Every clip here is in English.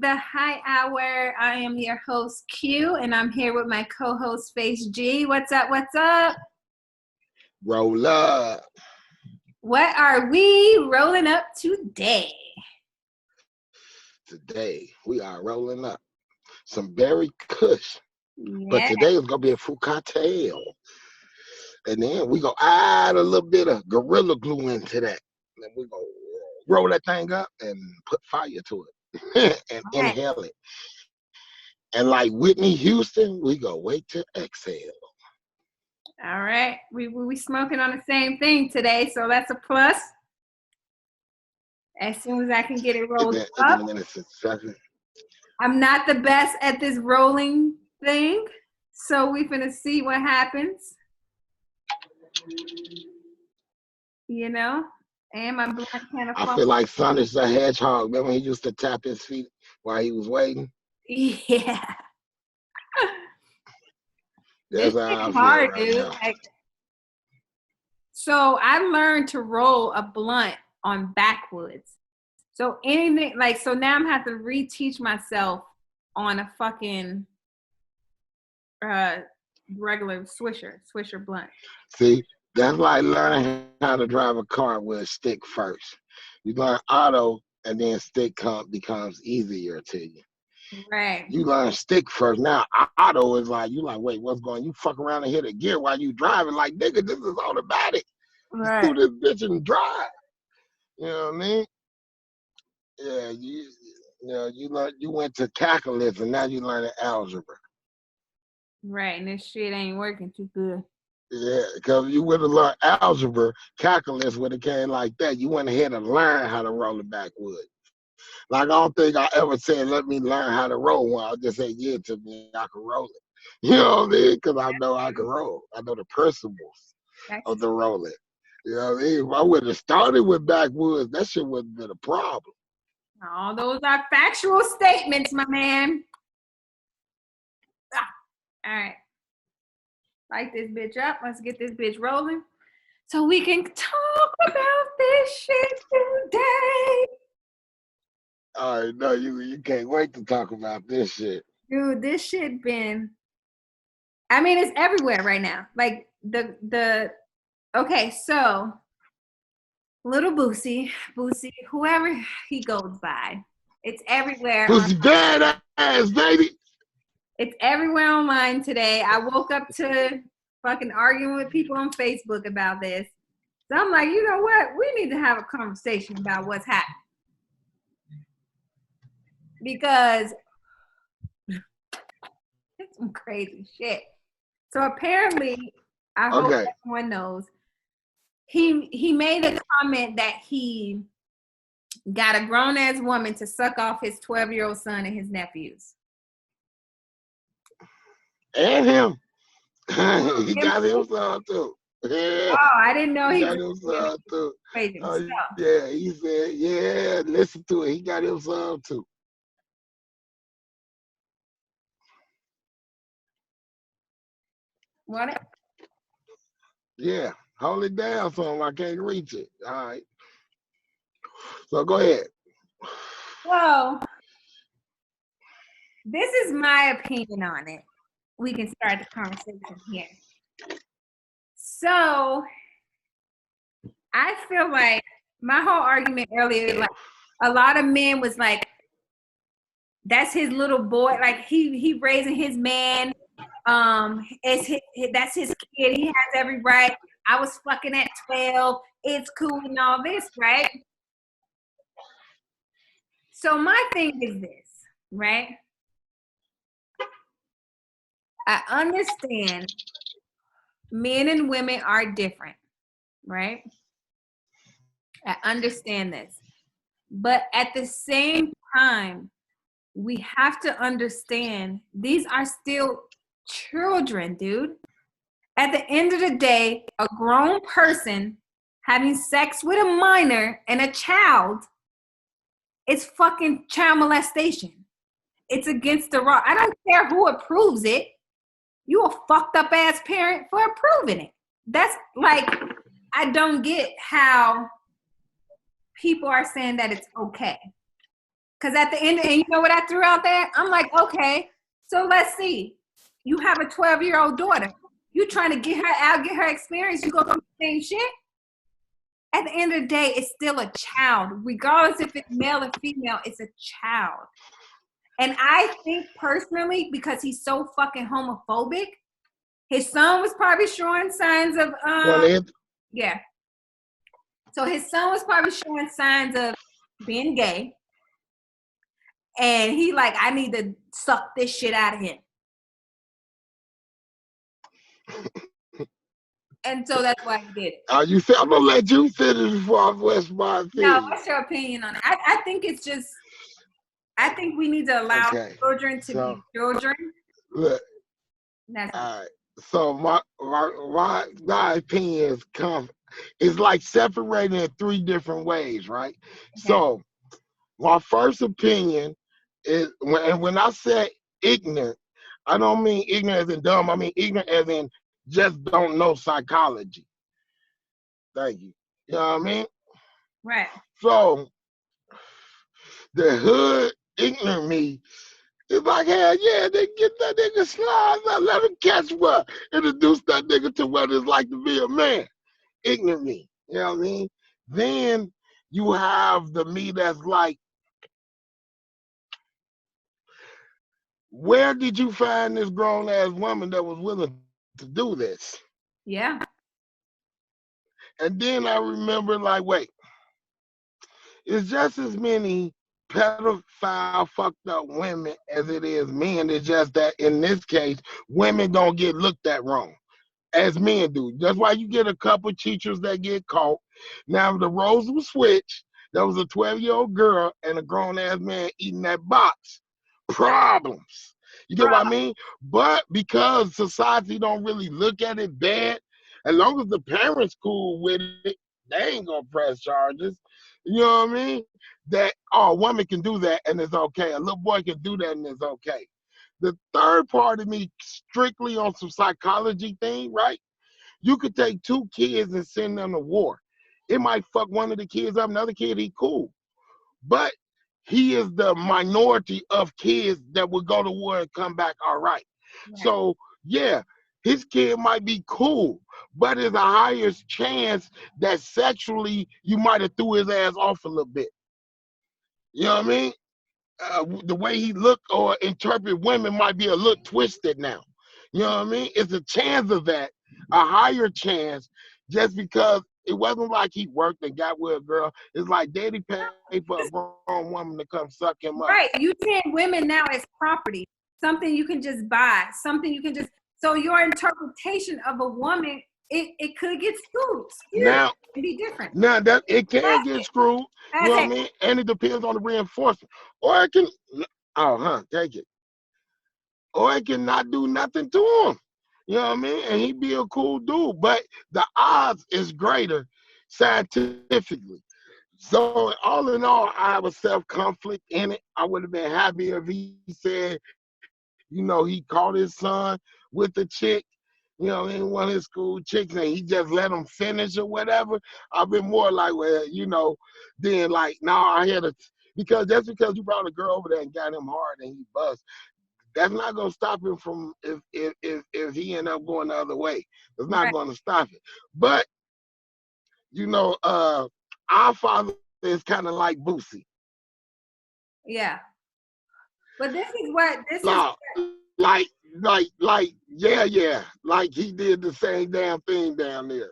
the High Hour. I am your host, Q, and I'm here with my co-host, Face G. What's up? What's up? Roll up. What are we rolling up today? Today, we are rolling up some berry kush. Yeah. But today is going to be a fruit cocktail. And then we going to add a little bit of Gorilla Glue into that. And we're going to roll that thing up and put fire to it and inhale it. And like Whitney Houston, we going to wait to exhale. All right. We smoking on the same thing today, so that's a plus. As soon as I can get it rolled up. I'm not the best at this rolling thing, so we're finna see what happens. You know? And my blunt kind of I feel like Sonic the Hedgehog. Remember when he used to tap his feet while he was waiting? Yeah. That's this how I feel hard, right dude. now. So I learned to roll a blunt on backwoods. So anything so now I'm having to reteach myself on a fucking regular Swisher blunt. See, that's like learning how to drive a car with a stick first. You learn auto, and then stick becomes easier to you. Right. You learn stick first. Now auto is like, you like, wait, what's going on? You fuck around and hit a gear while you driving. Like, nigga, this is automatic. Right. Do this bitch and drive. You know what I mean? Yeah, you went to calculus and now you learning algebra. Right, and this shit ain't working too good. Yeah, because you would have learned algebra, calculus would have came like that. You went ahead and learned how to roll it backwood. Like, I don't think I ever said, let me learn how to roll one. I just said, yeah, to me, I can roll it. You know what I mean? Because I know I can roll. I know the principles of the rolling. You know what I mean? If I would have started with backwoods, that shit wouldn't have been a problem. All those are factual statements, my man. All right. Light this bitch up. Let's get this bitch rolling so we can talk about this shit today. All right, no, you can't wait to talk about this shit. Dude, this shit it's everywhere right now. Like okay, so little Boosie, whoever he goes by, it's everywhere. Boosie Badazz, baby. It's everywhere online today. I woke up to fucking arguing with people on Facebook about this. So I'm like, you know what? We need to have a conversation about what's happening. Because it's some crazy shit. So apparently, I hope everyone knows, he made a comment that he got a grown-ass woman to suck off his 12-year-old son and his nephews. And him. He got him some too. Yeah. Oh, I didn't know he got him some too. Yeah, he said, yeah, listen to it. He got him some too. What? Yeah, hold it down for him. I can't reach it. All right. So go ahead. Well, this is my opinion on it. We can start the conversation here. So, I feel like my whole argument earlier, like a lot of men was like, that's his little boy. Like he raising his man. That's his kid. He has every right. I was fucking at 12. It's cool and all this, right? So my thing is this, right? I understand men and women are different, right? I understand this. But at the same time, we have to understand these are still children, dude. At the end of the day, a grown person having sex with a minor and a child is fucking child molestation. It's against the law. I don't care who approves it. You a fucked up ass parent for approving it. That's like, I don't get how people are saying that it's okay. Because at the end, and you know what I threw out there? I'm like, okay, so let's see. You have a 12-year-old daughter. You trying to get her out, get her experience. You go through the same shit. At the end of the day, it's still a child. Regardless if it's male or female, it's a child. And I think personally, because he's so fucking homophobic, his son was probably showing signs of, yeah. So his son was probably showing signs of being gay. And he like, I need to suck this shit out of him. And so that's why he did it. I'm gonna let you finish before I voice my opinion. No, what's your opinion on it? I think it's just, I think we need to allow children to be children. Look, all right. So my opinion is like separating in three different ways, right? Okay. So my first opinion is when I say ignorant, I don't mean ignorant as in dumb. I mean ignorant as in just don't know psychology. Thank you. You know what I mean? Right. So the hood ignorant me is like, hell yeah, they get that nigga slides out, let him catch what? Introduce that nigga to what it's like to be a man. Ignorant me. You know what I mean? Then you have the me that's like, where did you find this grown ass woman that was willing to do this? Yeah. And then I remember like, wait, it's just as many pedophile fucked up women as it is men. It's just that in this case, women don't get looked at wrong as men do. That's why you get a couple teachers that get caught. Now the roles will switch. There was a 12-year-old girl and a grown-ass man eating that box. Problems. You get what I mean? But because society don't really look at it bad, as long as the parents cool with it, they ain't gonna press charges. You know what I mean? That, oh, a woman can do that and it's okay. A little boy can do that and it's okay. The third part of me, strictly on some psychology thing, right? You could take two kids and send them to war. It might fuck one of the kids up, another kid, he cool. But he is the minority of kids that would go to war and come back all right. So, yeah, his kid might be cool, but there's a higher chance that sexually you might have threw his ass off a little bit. You know what I mean? The way he look or interpret women might be a little twisted now. You know what I mean? It's a chance of that, a higher chance, just because it wasn't like he worked and got with a girl. It's like daddy paid for a grown woman to come suck him up. Right. You treat women now as property, something you can just buy, something you can just, so your interpretation of a woman, it could get screwed. Now, it can be different. Now that it can get screwed, you know what I mean? And it depends on the reinforcement. Or it can, take it. Or it can not do nothing to him. You know what I mean? And he be a cool dude. But the odds is greater scientifically. So all in all, I have a self-conflict in it. I would have been happier if he said, you know, he caught his son with the chick, you know, in one of his school chicks, and he just let him finish or whatever. I've been more like, well, you know, then like, I had to, because just because you brought a girl over there and got him hard and he bust, that's not gonna stop him from if he end up going the other way. It's not gonna stop it. But you know, our father is kind of like Boosie. Yeah. But this is what like, like he did the same damn thing down there,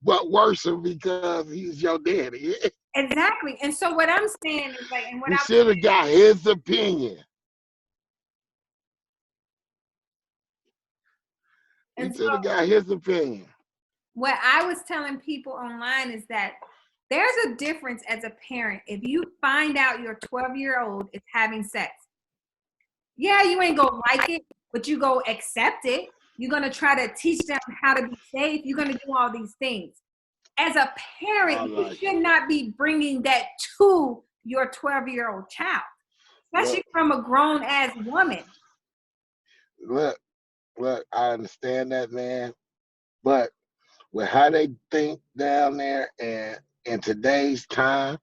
but worse because he's your daddy. Exactly. And so what I'm saying is like, and what he should have got his opinion. He should have got his opinion. What I was telling people online is that there's a difference as a parent. If you find out your 12-year-old is having sex, yeah, you ain't gonna like it, but you go accept it. You're gonna try to teach them how to be safe. You're gonna do all these things. As a parent, you should not be bringing that to your 12-year-old child, especially from a grown-ass woman. Look, I understand that, man, but with how they think down there and in today's time,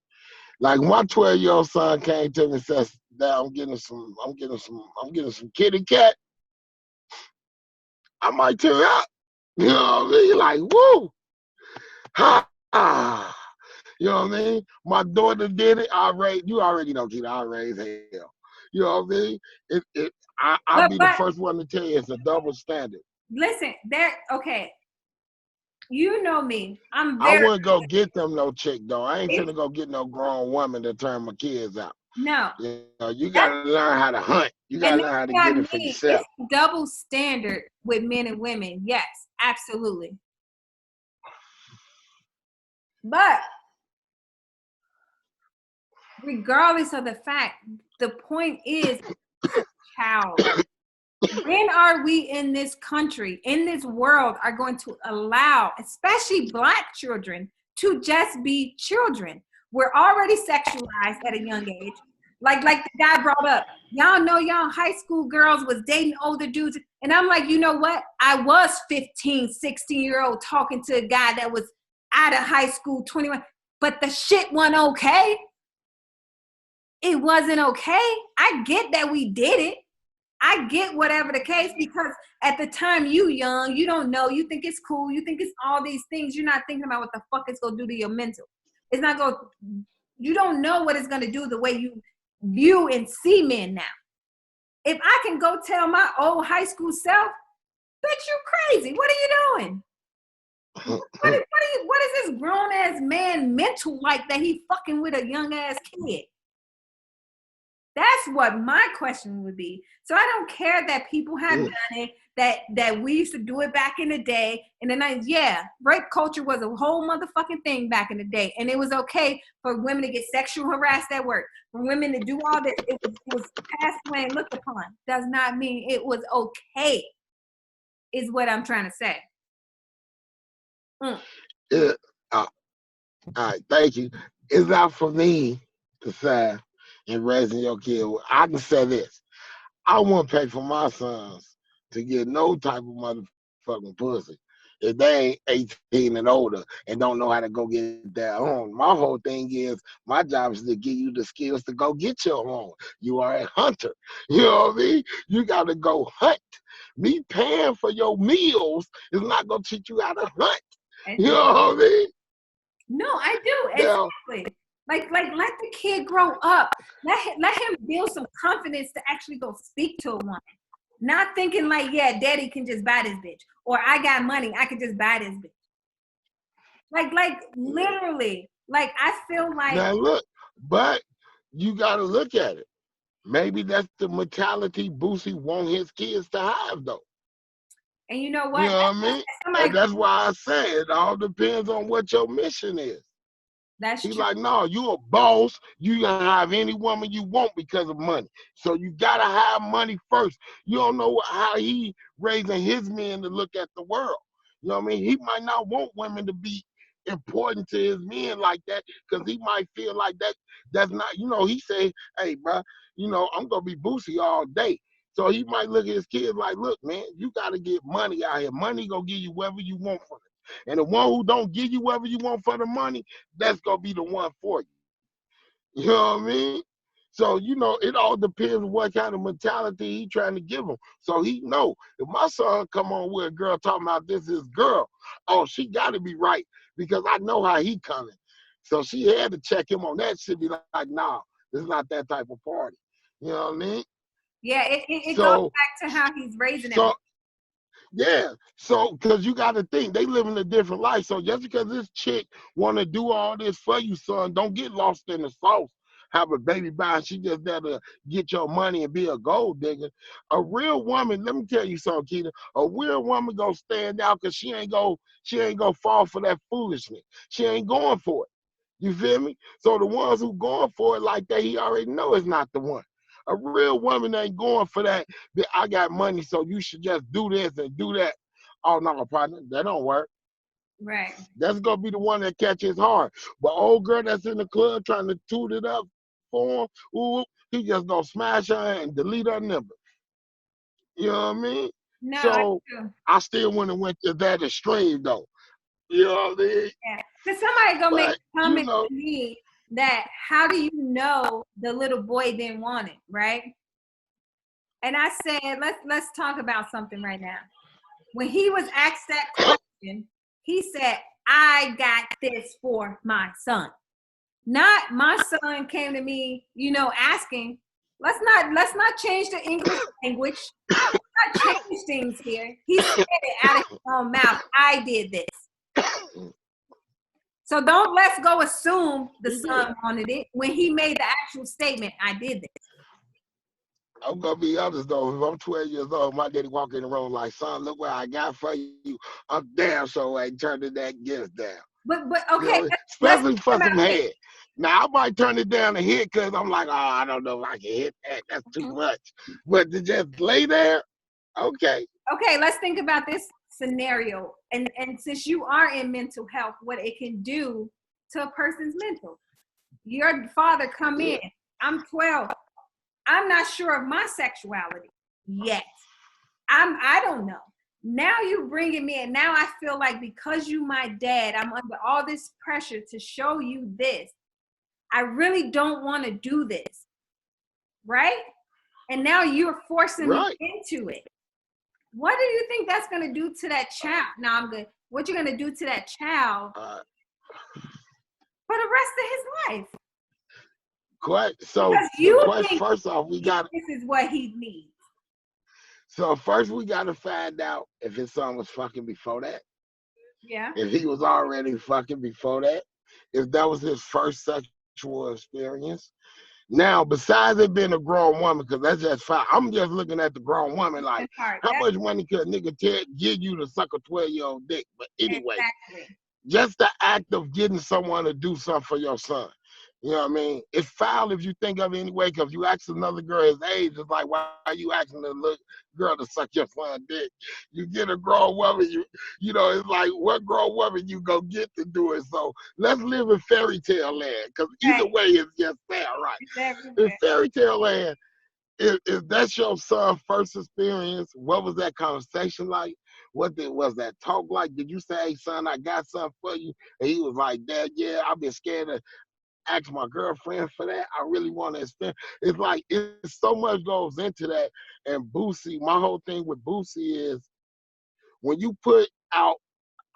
Like my 12-year-old son came to me and says, "Dad, I'm getting some kitty cat." I might tear up. You know what I mean? Like, woo, ha. You know what I mean? My daughter did it. You already know, Gina, I raised hell. You know what I mean? I'll be the But first one to tell you it's a double standard. listen, okay. You know me. I'm I very wouldn't go get them no chick though. I ain't it, finna go get no grown woman to turn my kids out. no. You know, you That's gotta learn how to hunt. You and gotta that's learn how to what I get it for mean. It's yourself. a double standard with men and women. Yes, absolutely. But regardless of the fact, the point is, child, when are we in this country, in this world, are going to allow, especially Black children, to just be children? We're already sexualized at a young age. Like the guy brought up, y'all know y'all high school girls was dating older dudes. And I'm like, you know what? I was 15, 16-year-old talking to a guy that was out of high school, 21, but the shit wasn't okay. It wasn't okay. I get that we did it. I get whatever the case, because at the time you young, you don't know, you think it's cool, you think it's all these things, you're not thinking about what the fuck it's gonna do to your mental. It's not gonna, you don't know what it's gonna do the way you view and see men now. If I can go tell my old high school self, bitch, you crazy, what are you doing? What is this grown ass man mental like that he fucking with a young ass kid? That's what my question would be. So I don't care that people have done it, that we used to do it back in the day. And then rape culture was a whole motherfucking thing back in the day. And it was okay for women to get sexual harassed at work, for women to do all this. It was passed away and looked upon. Does not mean it was okay, is what I'm trying to say. Yeah. All right, thank you. It's not for me to say in raising your kid. I can say this. I won't pay for my sons to get no type of motherfucking pussy if they ain't 18 and older and don't know how to go get their own. My whole thing is my job is to give you the skills to go get your own. You are a hunter. You know what I mean? You got to go hunt. Me paying for your meals is not going to teach you how to hunt. You know what I mean? No, I do. Now, Exactly. Like let the kid grow up. Let him build some confidence to actually go speak to a woman. Not thinking like, yeah, daddy can just buy this bitch. Or I got money, I can just buy this bitch. Like literally. Like I feel like now look, but you got to look at it. Maybe that's the mentality Boosie want his kids to have, though. and you know You what? know what I mean? And that's why I say it all depends on what your mission is. That's He's true. like, no, you a boss. You can have any woman you want because of money. So you gotta have money first. You don't know how he raising his men to look at the world. You know what I mean? He might not want women to be important to his men like that because he might feel like that's not, he say, hey, bro, I'm gonna be Boosie all day. So he might look at his kids like, look, man, you gotta get money out here. Money gonna give you whatever you want from it. And the one who don't give you whatever you want for the money, that's gonna be the one for you. You know what I mean? So, it all depends on what kind of mentality he trying to give him. So he know if my son come on with a girl talking about this is girl, oh, she gotta be right because I know how he coming. So she had to check him on that shit, be like, nah, this is not that type of party. You know what I mean? Yeah, it goes So, back to how he's raising so him. yeah, so because you got to think they living a different life. So just because this chick want to do all this for you, son, don't get lost in the sauce. Have a baby by, and she just there to get your money and be a gold digger. A real woman, let me tell you something, Keita. A real woman gonna stand out because she ain't gonna fall for that foolishness. She ain't going for it. You feel me? So the ones who going for it like that, he already know it's not the one. A real woman ain't going for that. I got money, so you should just do this and do that. Oh no, partner, that don't work. Right. That's gonna be the one that catches hard. But old girl that's in the club trying to toot it up for him, ooh, he just gonna smash her and delete her number. You know what I mean? No, So I still wouldn't have went to that extreme though. You know what I mean? yeah. Because somebody gonna make But a comment to me that how do you know the little boy didn't want it, right? And I said, let's talk about something right now. When he was asked that question, he said, I got this for my son. Not my son came to me, asking, let's not change the English language. Let's not change things here. He said it out of his own mouth. I did this. So don't let's go assume the son wanted it when he made the actual statement, I did this. I'm gonna be honest though. If I'm 12 years old, my daddy walk in the room like, son, look what I got for you. I'm damn sure ain't turning that gift down. But okay, especially for some head. Now I might turn it down to hit because I'm like, oh, I don't know if I can hit that. That's too much. But to just lay there, okay. Okay, let's think about this scenario. And since you are in mental health, what it can do to a person's mental. Your father come in. I'm 12. I'm not sure of my sexuality yet. I don't know. Now you bringing me in. Now I feel like because you my dad, I'm under all this pressure to show you this. I really don't want to do this. Right? And now you're forcing me into it. What do you think that's going to do to that child? Now I'm good. What you're going to do to that child for the rest of his life? So first off, we got this is what he needs. So first we got to find out if his son was fucking before that. Yeah. If he was already fucking before that. If that was his first sexual experience. Now, besides it being a grown woman, because that's just fine. I'm just looking at the grown woman like, how much money could a nigga give you to suck a 12-year-old dick? But anyway, just the act of getting someone to do something for your son. You know what I mean? It's foul if you think of it anyway, because you ask another girl his age, it's like, why are you asking a little girl to suck your son's dick? You get a grown woman, you know, it's like, what grown woman you go get to do it? So let's live in fairy tale land, because either way it's just fair, right? In fairy tale land, if that's your son's first experience, what was that conversation like? Was that talk like? Did you say, hey, son, I got something for you? And he was like, Dad, yeah, I've been scared to ask my girlfriend for that. I really want to experience. It's like, it's so much goes into that. And Boosie, my whole thing with Boosie is when you put out,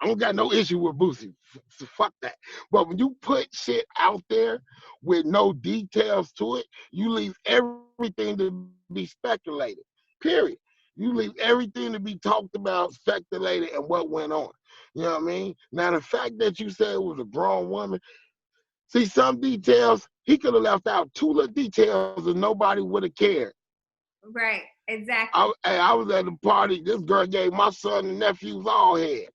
I don't got no issue with Boosie, so fuck that. But when you put shit out there with no details to it, you leave everything to be speculated, period. You leave everything to be talked about, speculated, and what went on. You know what I mean? Now, the fact that you said it was a grown woman, see, some details, he could have left out two little details and nobody would have cared. Right, exactly. I was at the party. This girl gave my son and nephews all head.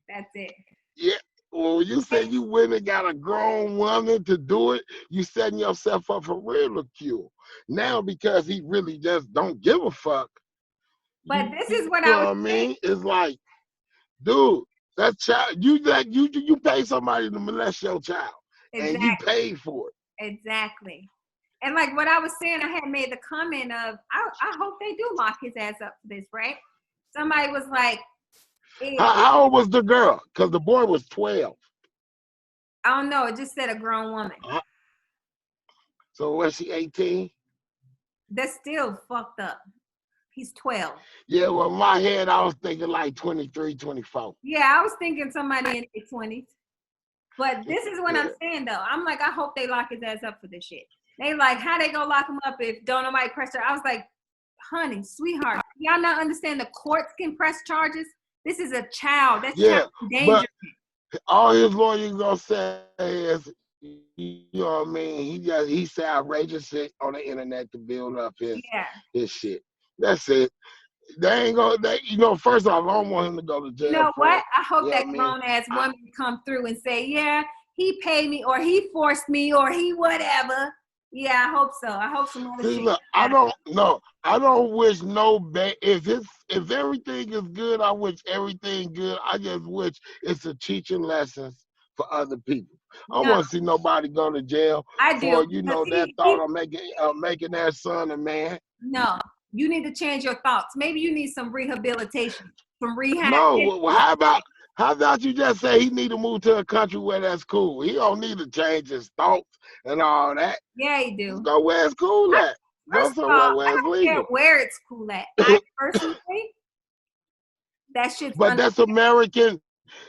That's it. Yeah. Well, you say you went and got a grown woman to do it, you setting yourself up for ridicule. Now, because he really just don't give a fuck. But this is what I mean? It's like, dude, that child, you pay somebody to molest your child. Exactly. And you paid for it. Exactly. And like what I was saying, I had made the comment of, I hope they do lock his ass up for this, right? Somebody was like, how old was the girl? Because the boy was 12. I don't know. It just said a grown woman. So was she 18? That's still fucked up. He's 12. Yeah, well, in my head, I was thinking like 23, 24. Yeah, I was thinking somebody in their 20s. But this is what I'm saying, though. I'm like, I hope they lock his ass up for this shit. They like, how they gonna lock him up if don't nobody press her? I was like, honey, sweetheart, y'all not understand the courts can press charges? This is a child. That's child endangerment. But all his lawyers gonna say is, you know what I mean? He said outrageous shit on the internet to build up his shit. That's it. They ain't gonna, first off, I don't want him to go to jail. You know what? I hope that grown-ass woman come through and say, yeah, he paid me, or he forced me, or he whatever. Yeah, I hope so. I hope some other shit. Look, I don't wish no bad. If everything is good, I wish everything good. I just wish it's a teaching lessons for other people. I don't want to see nobody go to jail for, that thought of making their son a man. No. You need to change your thoughts. Maybe you need some rehabilitation, some rehab. No, well, how about How about you just say he need to move to a country where that's cool? He don't need to change his thoughts and all that. Yeah, he Just do. go where it's cool at. Go First of somewhere all, where I it's don't care legal. where it's cool at. I personally think that shit's But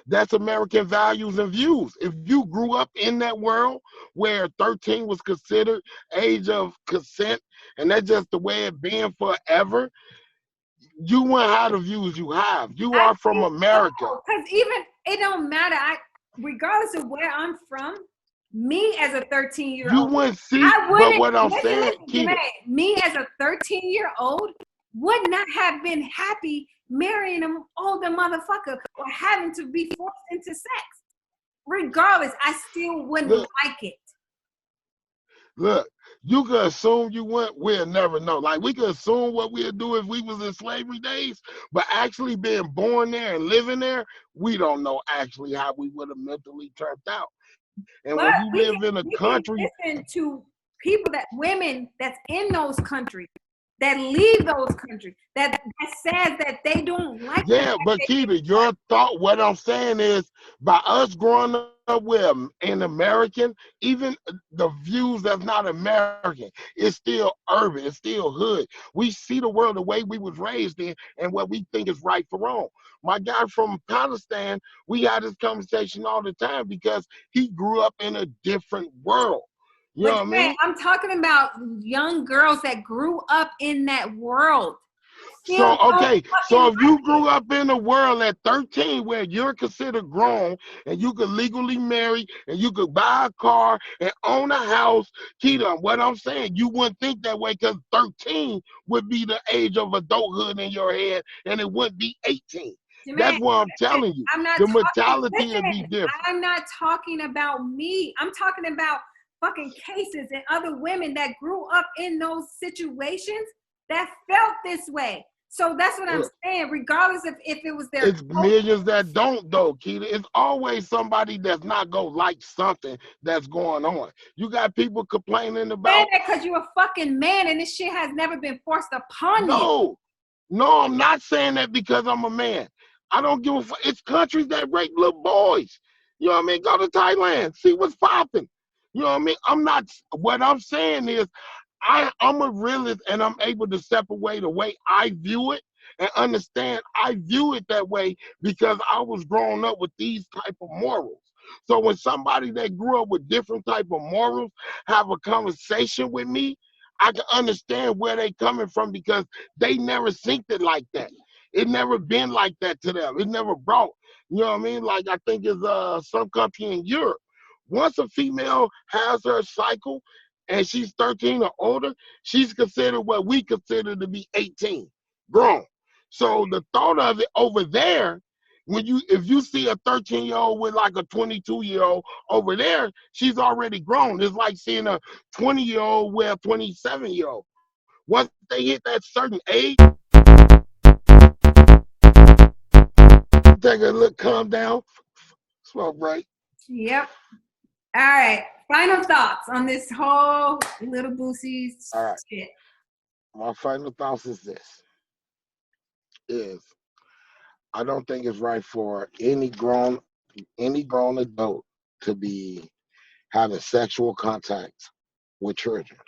that's American values and views. If you grew up in that world where 13 was considered age of consent, and that's just the way it been forever, you wouldn't have the views you have. You I are from think America. so, because even it don't matter. Regardless of where I'm from, me as a 13-year You old, wouldn't see, I but wouldn't what I'm listen, saying, Keita, Jermaine, me as a 13-year-old would not have been happy marrying an older motherfucker or having to be forced into sex. Regardless, I still wouldn't look, like it. look, you could assume you went, we'll never know. Like we could assume what we'd do if we was in slavery days, but actually being born there and living there, we don't know actually how we would have mentally turned out. And when But you live in a we can country, listen to women that's in those countries, that leave those countries, that says that they don't like the yeah, fact but that Keita, your thought, what I'm saying is, by us growing up with an American, even the views that's not American, it's still urban, it's still hood. We see the world the way we was raised in and what we think is right for wrong. My guy from Palestine, we had this conversation all the time because he grew up in a different world. You know But what I mean? I'm talking about young girls that grew up in that world. Still So, don't okay, fucking so if you like it. grew up in a world at 13 where you're considered grown and you could legally marry and you could buy a car and own a house, Keita, what I'm saying, you wouldn't think that way because 13 would be the age of adulthood in your head and it wouldn't be 18. Man, That's what I'm telling you. I'm not The talking, mentality would be listen, different. I'm not talking about me. I'm talking about fucking cases and other women that grew up in those situations that felt this way. So that's what I'm saying. Regardless of if it was their It's millions that don't though, Keita. It's always somebody that's not gonna like something that's going on. You got people complaining saying about that because you're a fucking man and this shit has never been forced upon you. no, I'm not saying that because I'm a man. I don't give a fuck. It's countries that rape little boys. You know what I mean? Go to Thailand, see what's popping. You know what I mean? What I'm saying is I'm a realist and I'm able to separate the way I view it and understand I view it that way because I was growing up with these type of morals. So when somebody that grew up with different type of morals have a conversation with me, I can understand where they coming from because they never synced it like that. It never been like that to them. It never brought, you know what I mean? Like I think it's some country in Europe. Once a female has her cycle, and she's 13 or older, she's considered what we consider to be 18, grown. So the thought of it over there, if you see a 13-year-old with like a 22-year-old over there, she's already grown. It's like seeing a 20-year-old with a 27-year-old. Once they hit that certain age, take a look, calm down, smoke break. Yep. All right. Final thoughts on this whole little Boosie All right. shit. My final thoughts is I don't think it's right for any grown adult to be having sexual contact with children.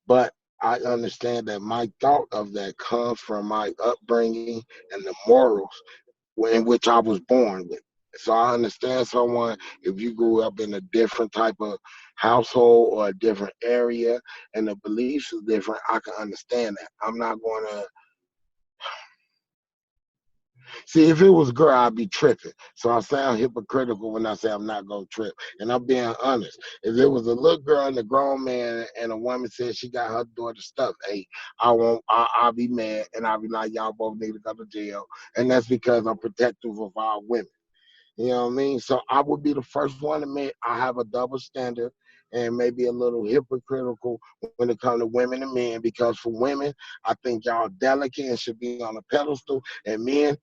But I understand that my thought of that comes from my upbringing and the morals in which I was born with. So I understand someone if you grew up in a different type of household or a different area and the beliefs is different, I can understand that. I'm not going to see, if it was girl, I'd be tripping. So I sound hypocritical when I say I'm not gonna trip. And I'm being honest. If it was a little girl and a grown man and a woman said she got her daughter stuff, hey, I'll be mad and I'll be like, y'all both need to go to jail. And that's because I'm protective of our women. You know what I mean? So I would be the first one to admit I have a double standard and maybe a little hypocritical when it comes to women and men because for women, I think y'all delicate and should be on a pedestal, and men,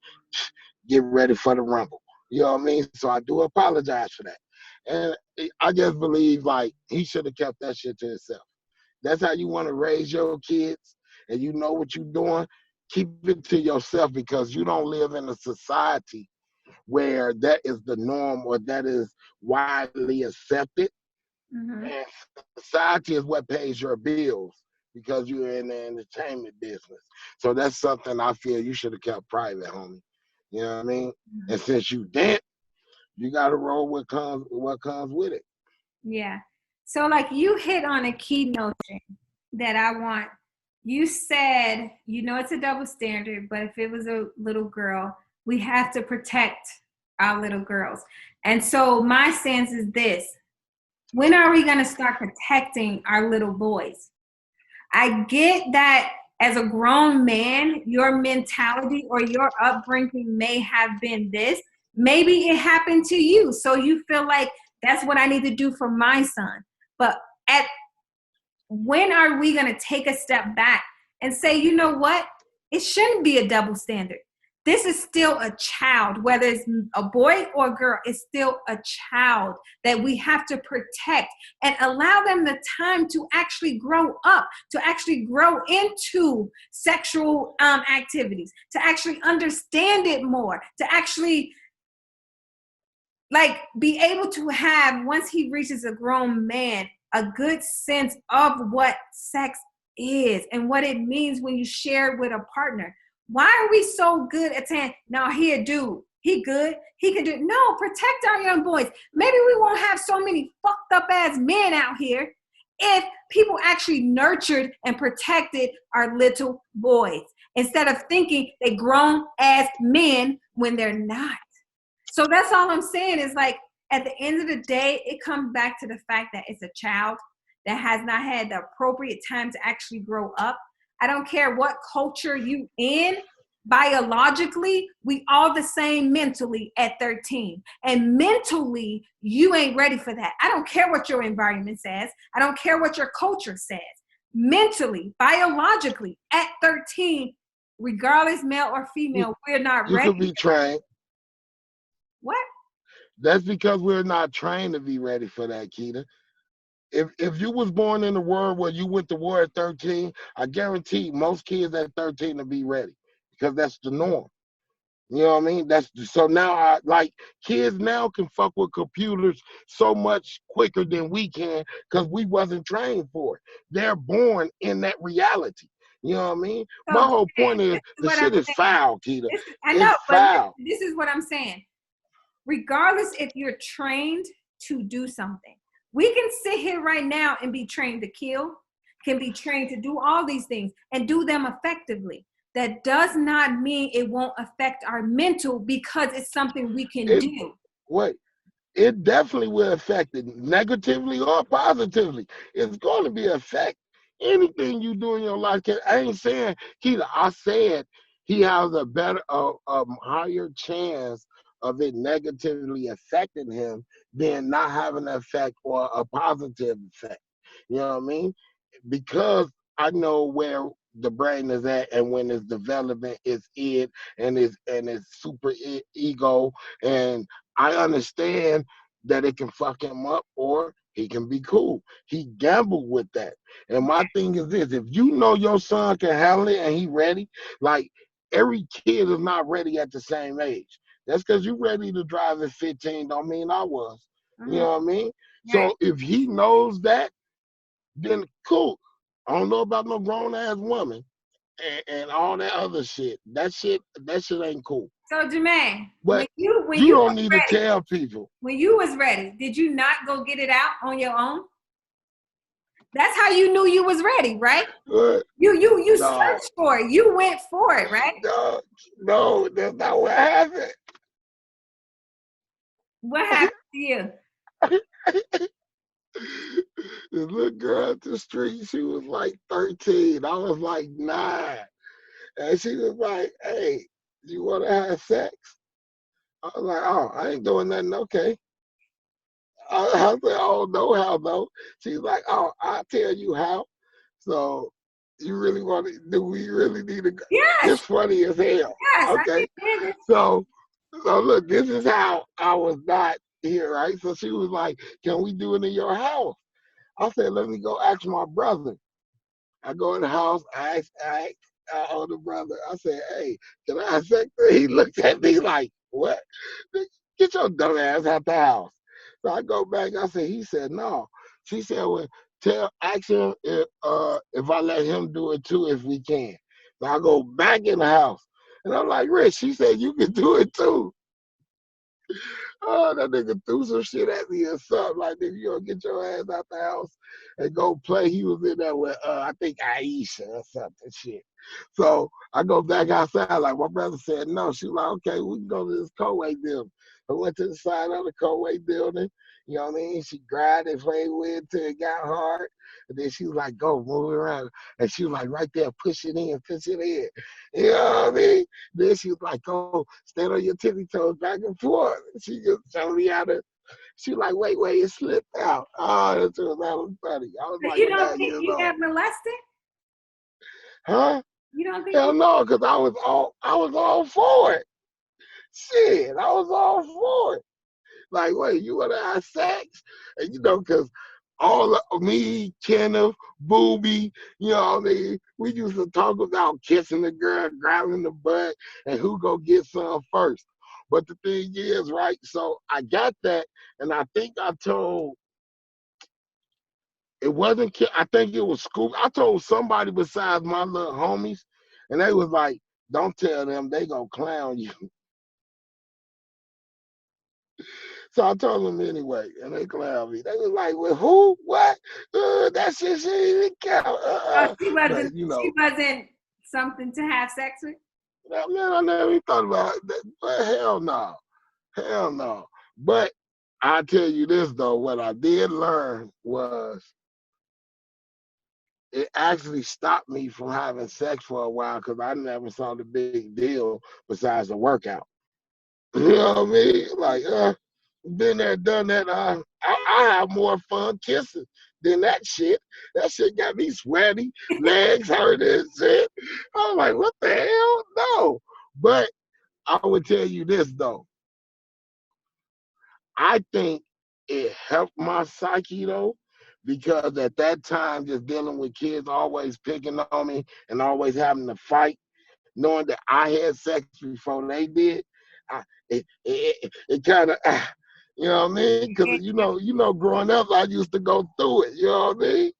get ready for the rumble. You know what I mean? So I do apologize for that. And I just believe like he should have kept that shit to himself. That's how you want to raise your kids and you know what you're doing. Keep it to yourself because you don't live in a society where that is the norm or that is widely accepted. Mm-hmm. And society is what pays your bills because you're in the entertainment business. So that's something I feel you should have kept private, homie. You know what I mean? And since you didn't, you got to roll what comes with it. Yeah. So like you hit on a key notion that I want. You said, it's a double standard, but if it was a little girl, we have to protect our little girls. And so my stance is this: when are we going to start protecting our little boys? I get that as a grown man, your mentality or your upbringing may have been this. Maybe it happened to you. So you feel like that's what I need to do for my son. But when are we going to take a step back and say, you know what? It shouldn't be a double standard. This is still a child, whether it's a boy or a girl, it's still a child that we have to protect and allow them the time to actually grow up, to actually grow into sexual activities, to actually understand it more, to actually be able to have, once he reaches a grown man, a good sense of what sex is and what it means when you share it with a partner. Why are we so good at saying, no, he a dude, he good, he can do it? No, protect our young boys. Maybe we won't have so many fucked up ass men out here if people actually nurtured and protected our little boys instead of thinking they grown ass men when they're not. So that's all I'm saying is at the end of the day, it comes back to the fact that it's a child that has not had the appropriate time to actually grow up. I don't care what culture you in. Biologically, we all the same mentally at 13. And mentally, you ain't ready for that. I don't care what your environment says. I don't care what your culture says. Mentally, biologically, at 13, regardless male or female, we're not You ready. could be trained. What? That's because we're not trained to be ready for that, Keita. If you was born in a world where you went to war at 13, I guarantee most kids at 13 will be ready because that's the norm. You know what I mean? So now kids now can fuck with computers so much quicker than we can because we wasn't trained for it. They're born in that reality. You know what I mean? So, my whole point is the shit is foul, Keita. I know, it's foul. But this is what I'm saying. Regardless if you're trained to do something, we can sit here right now and be trained to kill, can be trained to do all these things and do them effectively. That does not mean it won't affect our mental because it's something we can do. Wait, it definitely will affect it negatively or positively. It's going to be affect anything you do in your life. I ain't saying, Keita, I said he has a better, higher chance of it negatively affecting him than not having an effect or a positive effect. You know what I mean? Because I know where the brain is at and when it's development is it and it's super ego, and I understand that it can fuck him up or he can be cool. He gambled with that. And my thing is this: if you know your son can handle it and he ready, like every kid is not ready at the same age. That's because you ready to drive at 15 don't mean I was. You know what I mean? So if he knows that, then cool. I don't know about no grown ass woman and all that other shit. That shit ain't cool. So Jermaine, but when you don't need to tell people. When you was ready, did you not go get it out on your own? That's how you knew you was ready, right? You searched for it. You went for it, right? No, that's not what happened. What happened to you? This little girl at the street, she was like 13. I was like 9. And she was like, hey, you want to have sex? I was like, oh, I ain't doing nothing. Okay. I said, oh, no, how though? She's like, oh, I'll tell you how. So you really want to, do we really need to go? Yes. It's funny as hell. Yes, okay. So look, this is how I was not here, right? So she was like, can we do it in your house? I said, let me go ask my brother. I go in the house, I asked our older brother. I said, hey, can I have sex? He looked at me like, What? Get your dumb ass out the house. So I go back. I said, he said, no. She said, well, ask him if I let him do it too, if we can. So I go back in the house. And I'm like, Rich, she said you can do it too. Oh, that nigga threw some shit at me or something. Like, nigga, you gonna get your ass out the house and go play. He was in there with, I think, Aisha or something shit. So I go back outside. Like, my brother said, no. She was like, okay, we can go to this co-wait building. I went to the side of the co-wait building. You know what I mean? She grabbed and played with it till it got hard. And then she was like, go, move it around. And she was like, right there, push it in, push it in. You know what I mean? Then she was like, go, stand on your tippy toes back and forth. She just showed me how to, she was like, wait, it slipped out. Oh, that was funny. I was like You don't 9 think years you old. got molested? Huh? You don't think? Hell no, because I was all for it. Shit, I was all for it. Like, wait, you want to have sex? And because all of me, Kenneth, Booby, you know what I mean? We used to talk about kissing the girl, grabbing the butt, and who go get some first. But the thing is, right, so I got that, and I think I told, it wasn't, I think it was Scoop. I told somebody besides my little homies, and they was like, don't tell them, they gonna clown you. So I told them anyway, and they clowned me. They was like, well, who? What? That shit didn't even count. Oh, she But, wasn't. She wasn't something to have sex with. man, I never even thought about that. But hell no. Hell no. But I tell you this, though, what I did learn was it actually stopped me from having sex for a while because I never saw the big deal besides the workout. You know what I mean? Like, been there, done that. I have more fun kissing than that shit. That shit got me sweaty, legs hurting and shit. I was like, what the hell? No. But I would tell you this, though. I think it helped my psyche, though, because at that time, just dealing with kids always picking on me and always having to fight, knowing that I had sex before they did, it kind of, you know what I mean? Because growing up, I used to go through it. You know what I mean?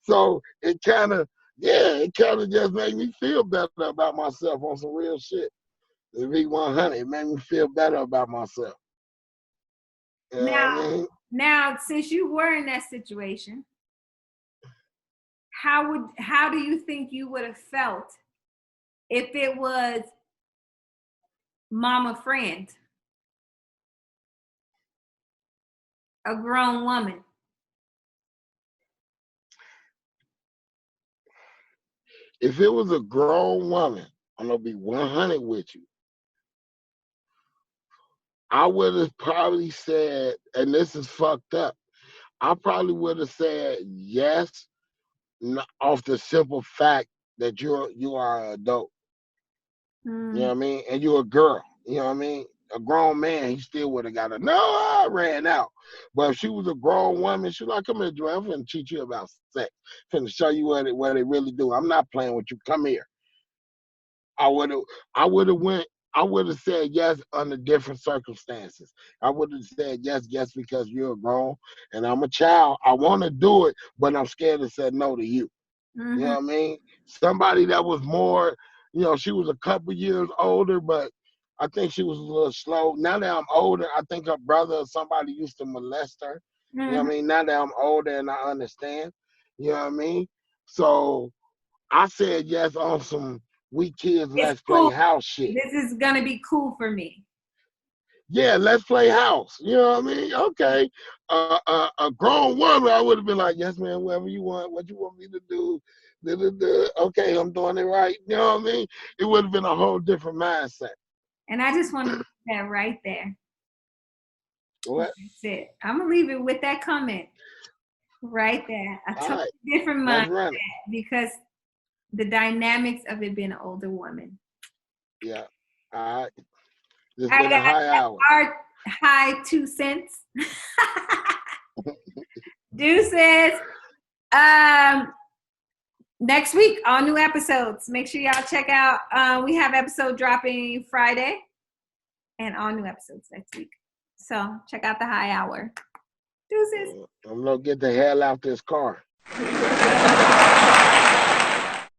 So it kind of just made me feel better about myself on some real shit. To be 100, it made me feel better about myself. You know what I mean? Now, since you were in that situation, how do you think you would have felt if it was mama friend, a grown woman? If it was a grown woman, I'm gonna be 100 with you. I would have probably said, and this is fucked up. I probably would have said yes, off the simple fact that you are an adult. You know what I mean? And you're a girl. You know what I mean? A grown man, he still would have got a no. I ran out. But if she was a grown woman, she was like, "Come here, Joel. I'm finna teach you about sex. I'm finna show you what they really do. I'm not playing with you. Come here." I would have said yes under different circumstances. I would have said yes because you're grown and I'm a child. I want to do it, but I'm scared to say no to you. Mm-hmm. You know what I mean? Somebody that was more, she was a couple years older, but I think she was a little slow. Now that I'm older, I think her brother or somebody used to molest her. Mm-hmm. You know what I mean? Now that I'm older and I understand, you know what I mean? So I said yes on some we kids, let's play house shit. This is going to be cool for me. Yeah, let's play house. You know what I mean? Okay. A grown woman, I would have been like, yes, man, whatever you want, what you want me to do. Okay, I'm doing it right. You know what I mean? It would have been a whole different mindset. And I just want to leave that right there. What? That's it. I'm going to leave it with that comment right there. I took a different mindset because the dynamics of it being an older woman. Yeah. All right. This has been a high hour. Our high 2 cents. Deuces. Next week, all new episodes. Make sure y'all check out. We have episode dropping Friday. and all new episodes next week. So check out the High Hour. Deuces. I'm gonna get the hell out this car.